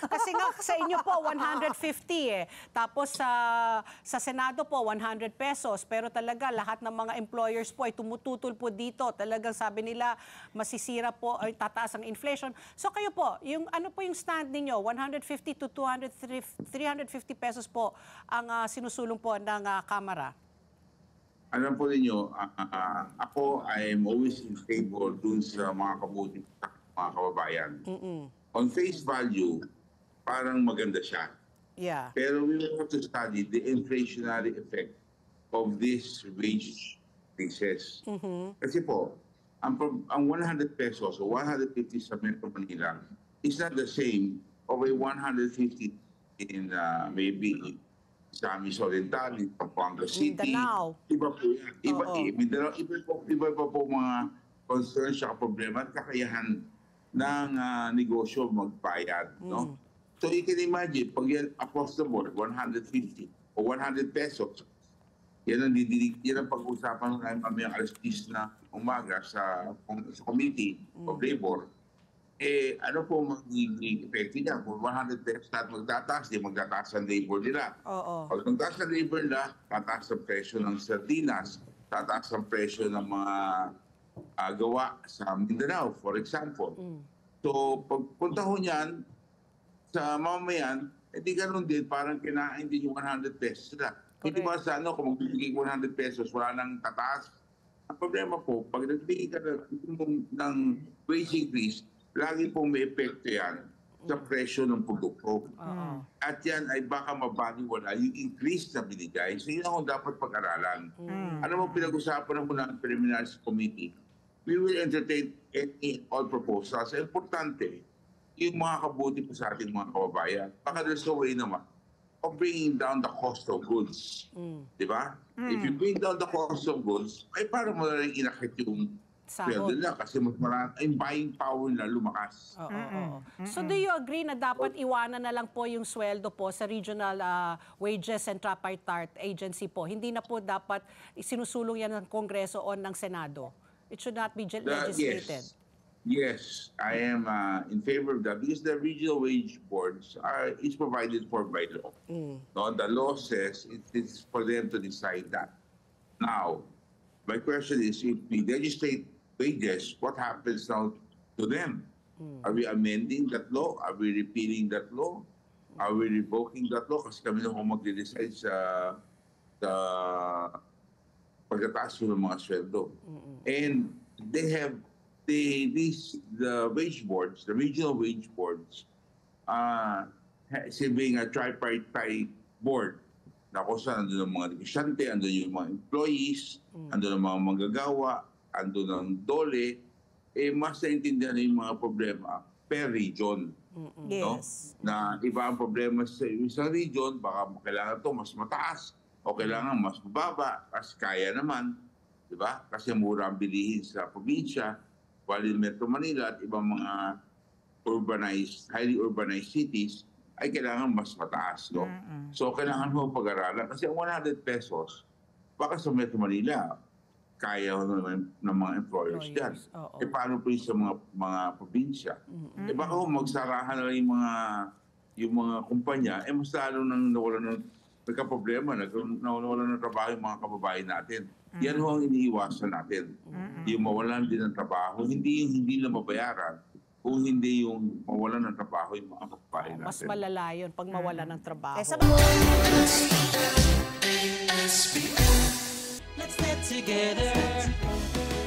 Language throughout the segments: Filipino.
Kasi nga sa inyo po, 150 eh. Tapos sa Senado po, 100 pesos. Pero talaga, lahat ng mga employers po ay tumututol po dito. Talagang sabi nila, masisira po, ay tataas ang inflation. So kayo po, ano po yung stand ninyo? 150 to 350 pesos po ang sinusulong po ng Kamara. Alam po ninyo, ako I am always in favor dun sa mga kabuti, mga kababayan. On face value, parang maganda siya. Yeah. Pero we will have to study the inflationary effect of this wage increases. Kasi po, ang 100 pesos o 150 sa Metro Manila is not the same of a 150 in maybe sa Miss Oriental, in Pampanga City. Mindanao. Iba po yan. Mindanao, iba pa po mga concerns sa problema at kakayahan ng negosyo magbayad. No? So you can imagine, pag yan across the board, 150 o 100 pesos, yan ang pag-usapan namin mamayang alas 10 na umaga sa Committee of Labor. Ano po magiging effective niya? Kung 100 pesos na magtataas, di magtataas ang labor nila. Pag magtataas ang labor nila, tataas ang presyo ng sardinas, tataas ang presyo ng mga gawa sa Mindanao, for example. So, pagpunta ho niyan sa mamamayan, di ganun din, parang kinain din yung 100 pesos nila. Hindi ba sa kung magbibigay 100 pesos, wala nang tataas. Ang problema po, pag nagbigay ka ng wage increase, lagi pong may epekto yan sa presyo ng produkto. At yan ay baka mabaliwala yung increase na binigay. So yun ang dapat pag-aralan. Ano mo pinag-usapan mo ng Preliminaries Committee? We will entertain all proposals. Importante, yung mga kabuti po sa ating mga kababayan. Baka there's no way naman of bringing down the cost of goods. Di ba? If you bring down the cost of goods, ay parang mo na rin inakit yung sweldo nila kasi mas marami, yung buying power na lumakas. So do you agree na dapat iwanan na lang po yung sweldo po sa Regional Wages and Tripartite Agency po? Hindi na po dapat sinusulong yan ng Kongreso o ng Senado? It should not be legislated. Yes, I am in favor of that because the regional wage boards is provided for by law. No, the law says it's for them to decide that. Now, my question is, if we legislate wages, what happens now to them? Are we amending that law? Are we repealing that law? Are we revoking that law? Kasi kami na kung mag-decide sa pagkataas ng mga sweldo. And they have the wage boards, the regional wage boards, being a tripartite board, na kung saan andun ang mga negosyante, andun yung mga employees, andun ang mga manggagawa, andun ang dole, mas naintindihan na yung mga problema per region. Yes. No? Na iba ang problema sa isang region, baka kailangan ito mas mataas o kailangan mas mababa, kasi kaya naman, di ba? Kasi mura ang bilihin sa probinsya, while in Metro Manila at ibang mga highly urbanized cities, ay kailangan mas mataas. No? So, kailangan mo pag-aralan. Kasi ang 100 pesos, baka sa Metro Manila, kaya naman ng mga employers dyan. Paano po yung sa mga probinsya? Baka magsarahan na yung mga kumpanya, mas lalo nang nagka-problema, nawalan ng trabaho yung mga kababayan natin. Yan ho ang iniiwasan natin. Yung mawalan din ng trabaho, hindi na mabayaran. Kung hindi yung mawalan ng trabaho yung mga kababayan natin. Mas malala yun pag mawalan ng trabaho. Let's get together.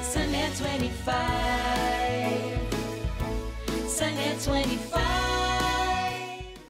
Sunnet 25. Sunnet 25.